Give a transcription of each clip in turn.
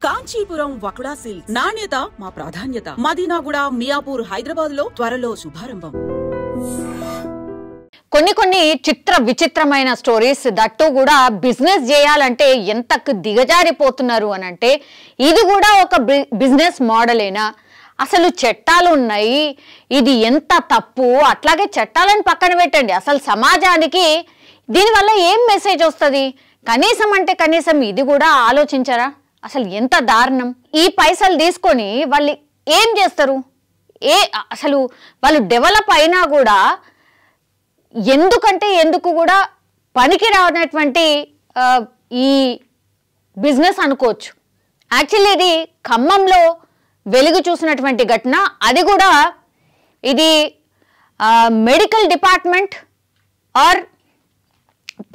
Kanchipuram వకుడా silks నాణ్యత మా ప్రాధాన్యత. మదీనాగూడ, మియాపూర్, హైదరాబాద్ లో త్వరలో శుభారంభం. కొన్ని చిత్ర విచిత్రమైన స్టోరీస్ దట్టు కూడా బిజినెస్ చేయాలంటే ఎంతకు దిగజారిపోతున్నారు అని అంటే ఇది కూడా ఒక బిజినెస్ మోడలేనా? అసలు చట్టాలు ఉన్నాయి, ఇది ఎంత తప్పు? అట్లాగే చట్టాలను పక్కన పెట్టండి, అసలు సమాజానికి దీనివల్ల ఏం మెసేజ్ వస్తుంది? కనీసం అంటే కనీసం ఇది కూడా ఆలోచించరా? అసలు ఎంత దారుణం! ఈ పైసలు తీసుకొని వాళ్ళు ఏం చేస్తారు? అసలు వాళ్ళు డెవలప్ అయినా కూడా ఎందుకు కూడా పనికి రానటువంటి ఈ బిజినెస్ అనుకోవచ్చు. యాక్చువల్లీ ఇది ఖమ్మంలో వెలుగు చూసినటువంటి ఘటన. అది కూడా ఇది మెడికల్ డిపార్ట్మెంట్ ఆర్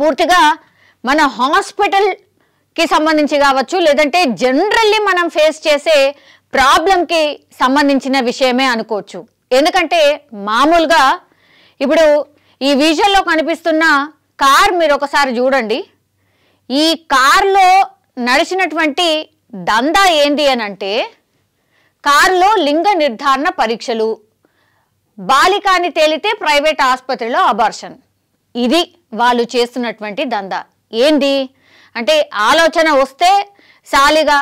పూర్తిగా మన హాస్పిటల్కి సంబంధించి కావచ్చు, లేదంటే జనరల్లీ మనం ఫేస్ చేసే ప్రాబ్లంకి సంబంధించిన విషయమే అనుకోవచ్చు. ఎందుకంటే మామూలుగా ఇప్పుడు ఈ విజువల్లో కనిపిస్తున్న కార్ మీరు ఒకసారి చూడండి. ఈ కార్లో నడిచినటువంటి దందా ఏంటి అని అంటే కారులో లింగ నిర్ధారణ పరీక్షలు, బాలికాని తేలితే ప్రైవేట్ ఆసుపత్రిలో అబార్షన్. ఇది వాళ్ళు చేస్తున్నటువంటి దందా. ఏంది అంటే ఆలోచన వస్తే సాలిగా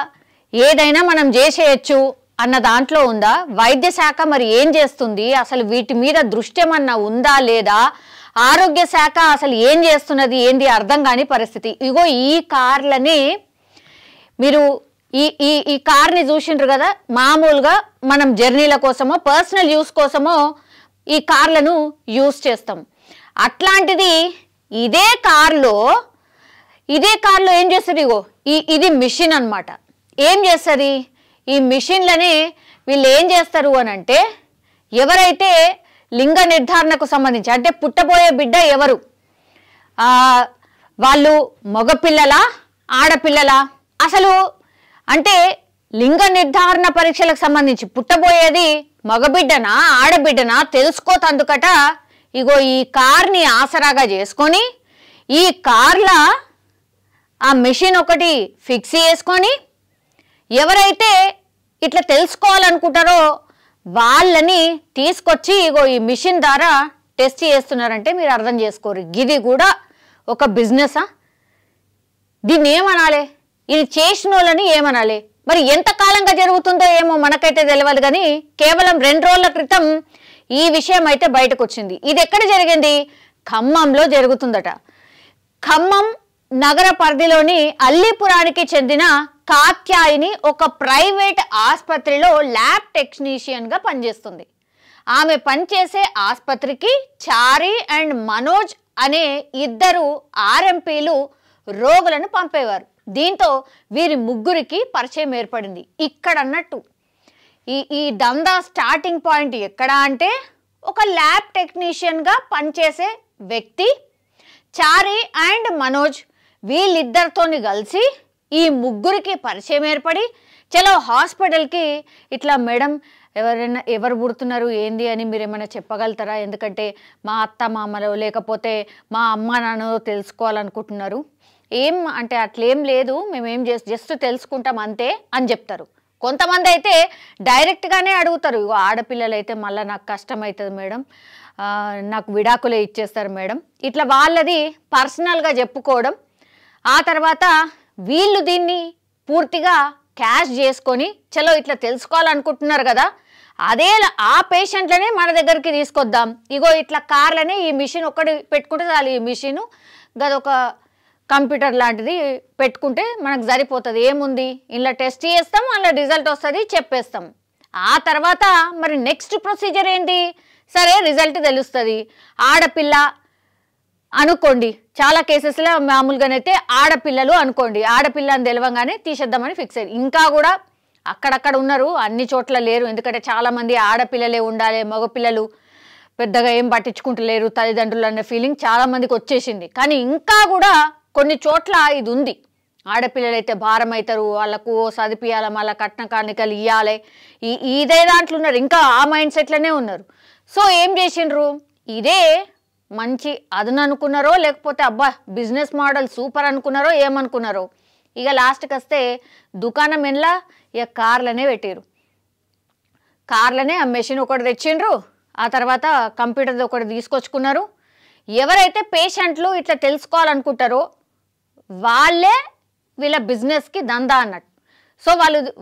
ఏదైనా మనం చేసేయచ్చు అన్న దాంట్లో ఉందా? వైద్య శాఖ మరి ఏం చేస్తుంది? అసలు వీటి మీద దృష్టి ఏమన్నా ఉందా లేదా? ఆరోగ్య శాఖ అసలు ఏం చేస్తున్నది ఏంది అర్థం కాని పరిస్థితి. ఇగో ఈ కార్లని మీరు ఈ కార్ని చూసిండ్రు కదా, మామూలుగా మనం జర్నీల కోసమో పర్సనల్ యూస్ కోసమో ఈ కార్లను యూస్ చేస్తాం. అట్లాంటిది ఇదే కార్లో ఏం చేస్తారు? ఇగో ఇది మిషన్ అన్నమాట. ఏం చేస్తుంది? ఈ మిషన్లని వీళ్ళు ఏం చేస్తారు అని అంటే ఎవరైతే లింగ నిర్ధారణకు సంబంధించి అంటే పుట్టబోయే బిడ్డ ఎవరు, వాళ్ళు మగపిల్లలా ఆడపిల్లలా, అసలు అంటే లింగ నిర్ధారణ పరీక్షలకు సంబంధించి పుట్టబోయేది మగబిడ్డనా ఆడబిడ్డనా తెలుసుకోతందుకట ఇగో ఈ కార్ని ఆసరాగా చేసుకొని ఈ కార్ల ఆ మెషిన్ ఒకటి ఫిక్స్ చేసుకొని ఎవరైతే ఇట్లా తెలుసుకోవాలనుకుంటారో వాళ్ళని తీసుకొచ్చి ఇగో ఈ మిషన్ ద్వారా టెస్ట్ చేస్తున్నారంటే మీరు అర్థం చేసుకోరు. ఇది కూడా ఒక బిజినెసా? దీన్ని ఏమనాలి? ఇది చేసిన వాళ్ళని ఏమనాలి? మరి ఎంతకాలంగా జరుగుతుందో ఏమో మనకైతే తెలియదు, కానీ కేవలం 2 రోజుల క్రితం ఈ విషయం అయితే బయటకు వచ్చింది. ఇది ఎక్కడ జరిగింది? ఖమ్మంలో జరుగుతుందట. ఖమ్మం నగర పరిధిలోని అల్లీపురానికి చెందిన కాత్యాయిని ఒక ప్రైవేట్ ఆసుపత్రిలో ల్యాబ్ టెక్నీషియన్గా పనిచేస్తుంది. ఆమె పనిచేసే ఆసుపత్రికి చారి అండ్ మనోజ్ అనే 2 ఆర్ఎంపీలు రోగులను పంపేవారు. దీంతో వీరి ముగ్గురికి పరిచయం ఏర్పడింది. ఇక్కడ అన్నట్టు ఈ దందా స్టార్టింగ్ పాయింట్ ఎక్కడ అంటే ఒక ల్యాబ్ టెక్నీషియన్గా పనిచేసే వ్యక్తి చారి అండ్ మనోజ్ వీళ్ళిద్దరితోని కలిసి ఈ ముగ్గురికి పరిచయం ఏర్పడి చలో హాస్పిటల్కి ఇట్లా మేడం ఎవరు పుడుతున్నారు ఏంది అని మీరు ఏమైనా చెప్పగలుగుతారా? ఎందుకంటే మా అత్త మామలో లేకపోతే మా అమ్మ నాన్నలో తెలుసుకోవాలనుకుంటున్నారు. ఏం అంటే అట్లేం లేదు, మేమేం జస్ట్ తెలుసుకుంటాం అంతే అని చెప్తారు. కొంతమంది అయితే డైరెక్ట్గానే అడుగుతారు, ఇగో ఆడపిల్లలు అయితే మళ్ళీ నాకు కష్టం అవుతుంది మేడం, నాకు విడాకులే ఇచ్చేస్తారు మేడం. ఇట్లా వాళ్ళది పర్సనల్గా చెప్పుకోవడం. ఆ తర్వాత వీళ్ళు దీన్ని పూర్తిగా క్యాష్ చేసుకొని చలో ఇట్లా తెలుసుకోవాలనుకుంటున్నారు కదా, అదే ఆ పేషెంట్లనే మన దగ్గరికి తీసుకొద్దాం, ఇగో ఇట్లా కార్లనే ఈ మిషన్ ఒక్కటి పెట్టుకుంటే చాలు, ఈ మిషను గదొక కంప్యూటర్ లాంటిది పెట్టుకుంటే మనకు సరిపోతుంది, ఏముంది ఇలా టెస్ట్ చేస్తాం, అలా రిజల్ట్ వస్తుంది, చెప్పేస్తాం. ఆ తర్వాత మరి నెక్స్ట్ ప్రొసీజర్ ఏంటి? సరే రిజల్ట్ తెలుస్తుంది, ఆడపిల్ల అనుకోండి, చాలా కేసెస్లో మామూలుగానైతే ఆడపిల్లలు అనుకోండి, ఆడపిల్ల అని తెలవంగానే తీసేద్దామని ఫిక్స్ అయ్యి. ఇంకా కూడా అక్కడక్కడ ఉన్నారు, అన్ని చోట్ల లేరు. ఎందుకంటే చాలామంది ఆడపిల్లలే ఉండాలి, మగపిల్లలు పెద్దగా ఏం పట్టించుకుంటలేరు తల్లిదండ్రులు అనే ఫీలింగ్ చాలామందికి వచ్చేసింది. కానీ ఇంకా కూడా కొన్ని చోట్ల ఇది ఉంది. ఆడపిల్లలు అయితే భారం అవుతారు, వాళ్ళకు చదివియాలి, మళ్ళీ కట్న కానుకలు ఇవ్వాలి, ఇదే దాంట్లో ఉన్నారు, ఇంకా ఆ మైండ్ సెట్లోనే ఉన్నారు. సో ఏం చేసిండ్రు? ఇదే మంచి అదును అనుకున్నారో లేకపోతే అబ్బా బిజినెస్ మోడల్ సూపర్ అనుకున్నారో ఏమనుకున్నారో, ఇక లాస్ట్కి వస్తే దుకాణం ఎన్లా ఇక కార్లనే పెట్టారు. కార్లనే ఆ మెషిన్ ఒకటి తెచ్చిండ్రు, ఆ తర్వాత కంప్యూటర్ది ఒకటి తీసుకొచ్చుకున్నారు. ఎవరైతే పేషెంట్లు ఇట్లా తెలుసుకోవాలనుకుంటారో వాళ్ళే వీళ్ళ బిజినెస్కి దందా అన్నట్టు. సో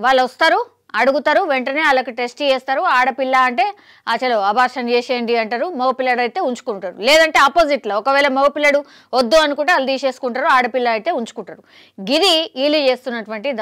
వాళ్ళు వస్తారు, అడుగుతారు, వెంటనే వాళ్ళకి టెస్ట్ చేస్తారు. ఆడపిల్ల అంటే అసలు అబార్షన్ చేసేయండి అంటారు, మగపిల్లడు అయితే ఉంచుకుంటారు. లేదంటే ఆపోజిట్లో ఒకవేళ మగపిల్లడు వద్దు అనుకుంటే వాళ్ళు తీసేసుకుంటారు, ఆడపిల్ల అయితే ఉంచుకుంటారు. గిది వీళ్ళు చేస్తున్నటువంటి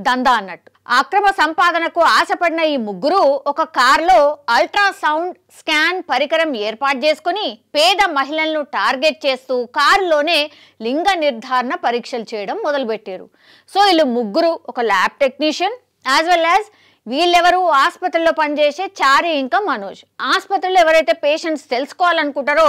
దందా అన్నట్టు. అక్రమ సంపాదనకు ఆశపడిన ఈ ముగ్గురు ఒక కారులో అల్ట్రాసౌండ్ స్కాన్ పరికరం ఏర్పాటు చేసుకుని పేద మహిళలను టార్గెట్ చేస్తూ కారులోనే లింగ నిర్ధారణ పరీక్షలు చేయడం మొదలుపెట్టారు. సో వీళ్ళు ముగ్గురు ఒక lab technician as well as వీళ్ళెవరు ఆసుపత్రిలో పనిచేసే చారి ఇంకా మనోజ్. ఆసుపత్రిలో ఎవరైతే పేషెంట్స్ తెలుసుకోవాలనుకుంటారో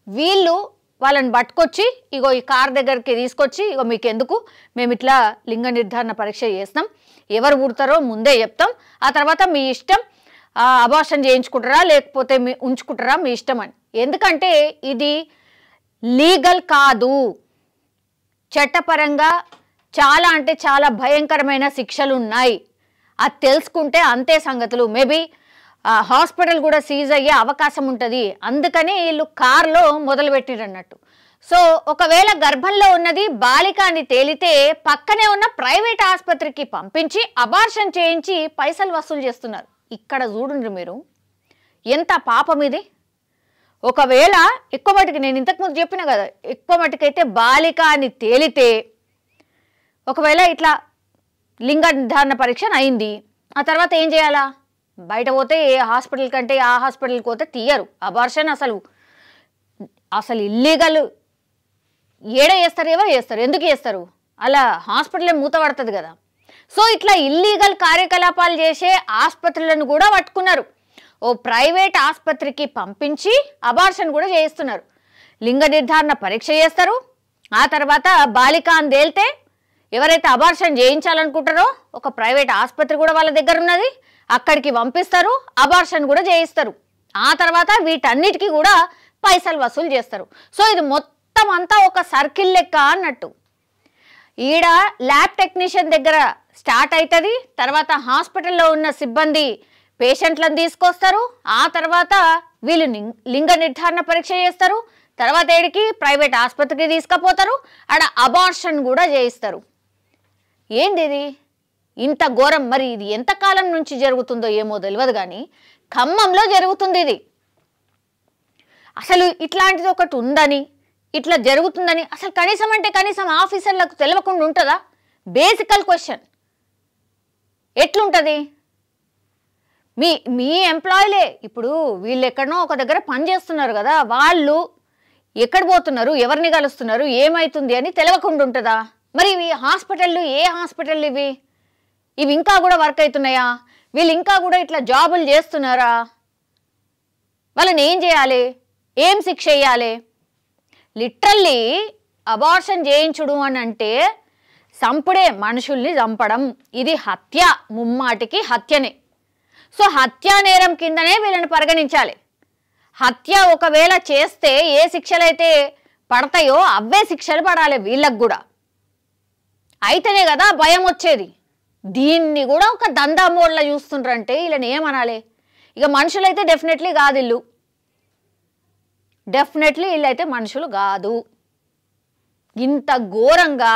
వీళ్ళు వాళ్ళని పట్టుకొచ్చి ఇగో ఈ కార్ దగ్గరికి తీసుకొచ్చి ఇగో మీకు ఎందుకు మేము ఇట్లా లింగ నిర్ధారణ పరీక్ష చేస్తాం, ఎవరు పుడతారో ముందే చెప్తాం, ఆ తర్వాత మీ ఇష్టం అబార్షన్ చేయించుకుంటారా లేకపోతే ఉంచుకుంటారా మీ ఇష్టం అని. ఎందుకంటే ఇది లీగల్ కాదు, చట్టపరంగా చాలా అంటే చాలా భయంకరమైన శిక్షలు ఉన్నాయి. అది తెలుసుకుంటే అంతే సంగతులు. మేబీ హాస్పిటల్ కూడా సీజ్ అయ్యే అవకాశం ఉంటుంది. అందుకని వీళ్ళు కార్లో మొదలుపెట్టిరు అన్నట్టు. సో ఒకవేళ గర్భంలో ఉన్నది బాలిక అని తేలితే పక్కనే ఉన్న ప్రైవేట్ ఆసుపత్రికి పంపించి అబార్షన్ చేయించి పైసలు వసూలు చేస్తున్నారు. ఇక్కడ చూడండి మీరు ఎంత పాపం ఇది. ఒకవేళ ఎక్కువ మటుకు నేను ఇంతకుముందు చెప్పిన కదా, ఎక్కువ మటుకైతే బాలిక అని తేలితే ఒకవేళ ఇట్లా లింగ నిర్ధారణ పరీక్ష అయింది, ఆ తర్వాత ఏం చేయాలా? బయట పోతే ఏ హాస్పిటల్ కంటే ఆ హాస్పిటల్కి పోతే తీయరు అబార్షన్. అసలు ఇల్లీగల్ ఏడ చేస్తారు, ఎవరు చేస్తారు, ఎందుకు చేస్తారు? అలా హాస్పిటలే మూతపడుతుంది కదా. సో ఇట్లా ఇల్లీగల్ కార్యకలాపాలు చేసే ఆసుపత్రులను కూడా పట్టుకున్నారు. ఓ ప్రైవేట్ ఆసుపత్రికి పంపించి అబార్షన్ కూడా చేయిస్తున్నారు. లింగ నిర్ధారణ పరీక్ష చేస్తారు, ఆ తర్వాత బాలిక అని తేలితే ఎవరైతే అబార్షన్ చేయించాలనుకుంటారో ఒక ప్రైవేట్ ఆసుపత్రి కూడా వాళ్ళ దగ్గర ఉన్నది, అక్కడికి పంపిస్తారు, అబార్షన్ కూడా చేయిస్తారు. ఆ తర్వాత వీటన్నిటికీ కూడా పైసలు వసూలు చేస్తారు. సో ఇది మొత్తం అంతా ఒక సర్కిల్ లెక్క అన్నట్టు. ఈడ ల్యాబ్ టెక్నీషియన్ దగ్గర స్టార్ట్ అవుతుంది, తర్వాత హాస్పిటల్లో ఉన్న సిబ్బంది పేషెంట్లను తీసుకొస్తారు, ఆ తర్వాత వీళ్ళు లింగ నిర్ధారణ పరీక్ష చేస్తారు, తర్వాత ఏడికి ప్రైవేట్ ఆసుపత్రికి తీసుకుపోతారు, ఆడ అబార్షన్ కూడా చేయిస్తారు. ఏంది ఇది ఇంత ఘోరం? మరి ఇది ఎంతకాలం నుంచి జరుగుతుందో ఏమో తెలియదు, కానీ ఖమ్మంలో జరుగుతుంది ఇది. అసలు ఇట్లాంటిది ఒకటి ఉందని, ఇట్లా జరుగుతుందని అసలు కనీసం అంటే కనీసం ఆఫీసర్లకు తెలియకుండా ఉంటుందా? బేసికల్ క్వశ్చన్. ఎట్లుంటుంది? మీ ఎంప్లాయీలే ఇప్పుడు వీళ్ళు ఎక్కడనో ఒక దగ్గర పని చేస్తున్నారు కదా, వాళ్ళు ఎక్కడ పోతున్నారు, ఎవరిని కలుస్తున్నారు, ఏమవుతుంది అని తెలియకుండా ఉంటుందా? మరి ఇవి హాస్పిటళ్ళు, ఏ హాస్పిటల్ ఇవి ఇంకా కూడా వర్క్ అవుతున్నాయా? వీళ్ళు ఇంకా కూడా ఇట్లా జాబులు చేస్తున్నారా? వాళ్ళని ఏం చేయాలి, ఏం శిక్ష వేయాలి? లిటరల్లీ అబార్షన్ చేయించుడు అని అంటే సంపుడే, మనుషుల్ని చంపడం. ఇది హత్య, ముమ్మాటికి హత్యనే. సో హత్యా నేరం కిందనే వీళ్ళని పరిగణించాలి. హత్య ఒకవేళ చేస్తే ఏ శిక్షలైతే పడతాయో అవే శిక్షలు పడాలి వీళ్ళకు కూడా. అయితేనే కదా భయం వచ్చేది. దీన్ని కూడా ఒక దందా మోడ్లా చూస్తుండ్రంటే వీళ్ళని ఏమనాలి? ఇక మనుషులైతే డెఫినెట్లీ కాదు, వీళ్ళైతే మనుషులు కాదు. ఇంత ఘోరంగా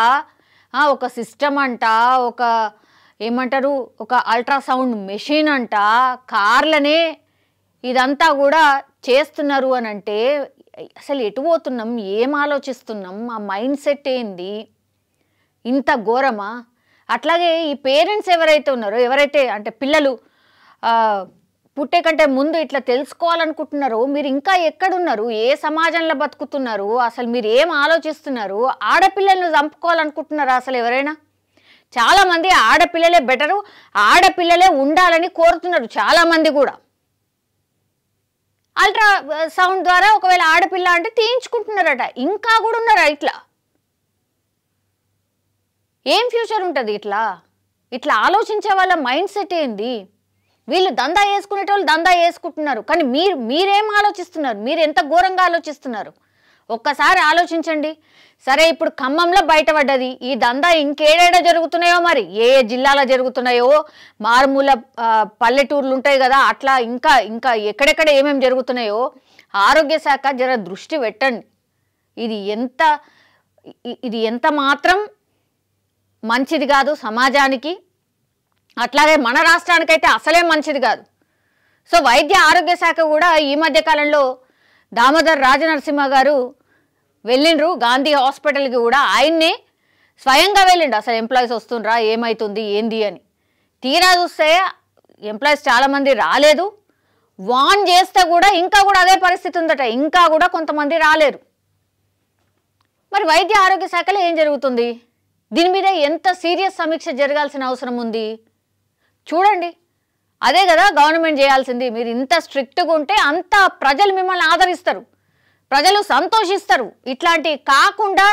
ఒక సిస్టమ్ అంట, ఒక ఏమంటారు, ఒక అల్ట్రాసౌండ్ మెషిన్ అంట, కార్లనే ఇదంతా కూడా చేస్తున్నారు అని అంటే అసలు ఎటు పోతున్నాం, ఏం ఆలోచిస్తున్నాం, ఆ మైండ్ సెట్ ఏంది? ఇంత ఘోరమా? అట్లాగే ఈ పేరెంట్స్ ఎవరైతే ఉన్నారో, ఎవరైతే అంటే పిల్లలు పుట్టే కంటే ముందు ఇట్లా తెలుసుకోవాలనుకుంటున్నారో, మీరు ఇంకా ఎక్కడున్నారు, ఏ సమాజంలో బతుకుతున్నారు, అసలు మీరు ఏం ఆలోచిస్తున్నారు? ఆడపిల్లలను చంపుకోవాలనుకుంటున్నారా అసలు ఎవరైనా? చాలామంది ఆడపిల్లలే బెటరు, ఆడపిల్లలే ఉండాలని కోరుతున్నారు చాలామంది కూడా. అల్ట్రా సౌండ్ ద్వారా ఒకవేళ ఆడపిల్ల అంటే తీయించుకుంటున్నారట, ఇంకా కూడా ఉన్నారా ఇట్లా? ఏం ఫ్యూచర్ ఉంటుంది ఇట్లా ఆలోచించే వాళ్ళ మైండ్ సెట్ ఏంది? వీళ్ళు దందా వేసుకునేటోళ్ళు దందా వేసుకుంటున్నారు, కానీ మీరేం ఆలోచిస్తున్నారు? మీరు ఎంత ఘోరంగా ఆలోచిస్తున్నారు? ఒక్కసారి ఆలోచించండి. సరే, ఇప్పుడు ఖమ్మంలో బయటపడ్డది, ఈ దందా ఇంకేడేడా జరుగుతున్నాయో, మరి ఏ ఏ జిల్లాలో జరుగుతున్నాయో, మారుమూల పల్లెటూర్లు ఉంటాయి కదా, అట్లా ఇంకా ఇంకా ఎక్కడెక్కడ ఏమేమి జరుగుతున్నాయో ఆరోగ్య శాఖ జర దృష్టి పెట్టండి. ఇది ఎంత మాత్రం మంచిది కాదు సమాజానికి, అట్లాగే మన రాష్ట్రానికైతే అసలే మంచిది కాదు. సో వైద్య ఆరోగ్య శాఖ కూడా ఈ మధ్య కాలంలో దామోదర్ రాజనరసింహ గారు వెళ్ళిండ్రు గాంధీ హాస్పిటల్కి, కూడా ఆయన్నే స్వయంగా వెళ్ళిండు. అసలు ఎంప్లాయీస్ వస్తుండ్రా, ఏమవుతుంది ఏంది అని. తీరా చూస్తే ఎంప్లాయీస్ చాలామంది రాలేదు. వాన్ చేస్తే కూడా ఇంకా కూడా అదే పరిస్థితి ఉందట, ఇంకా కూడా కొంతమంది రాలేరు. మరి వైద్య ఆరోగ్య శాఖలో ఏం జరుగుతుంది? దీని మీద ఎంత సీరియస్ సమీక్ష జరగాల్సిన అవసరం ఉంది చూడండి. అదే కదా గవర్నమెంట్ చేయాల్సింది. మీరు ఇంత స్ట్రిక్ట్గా ఉంటే అంత ప్రజలు మిమ్మల్ని ఆదరిస్తారు, ప్రజలు సంతోషిస్తారు. ఇట్లాంటివి కాకుండా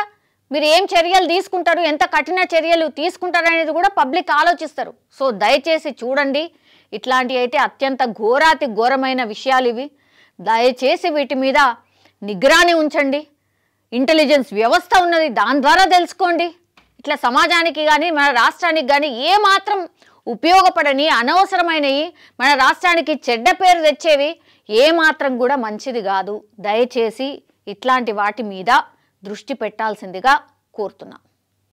మీరు ఏం చర్యలు తీసుకుంటారు, ఎంత కఠిన చర్యలు తీసుకుంటారు అనేది కూడా పబ్లిక్ ఆలోచిస్తారు. సో దయచేసి చూడండి, ఇట్లాంటివి అయితే అత్యంత ఘోరాతి ఘోరమైన విషయాలు ఇవి. దయచేసి వీటి మీద నిగ్రహాన్ని ఉంచండి. ఇంటెలిజెన్స్ వ్యవస్థ ఉన్నది, దాని ద్వారా తెలుసుకోండి. ఇట్లా సమాజానికి కానీ మన రాష్ట్రానికి కానీ ఏమాత్రం ఉపయోగపడని అనవసరమైనవి, మన రాష్ట్రానికి చెడ్డ పేరు తెచ్చేవి ఏమాత్రం కూడా మంచిది కాదు. దయచేసి ఇట్లాంటి వాటి మీద దృష్టి పెట్టాల్సిందిగా కోరుతున్నాం.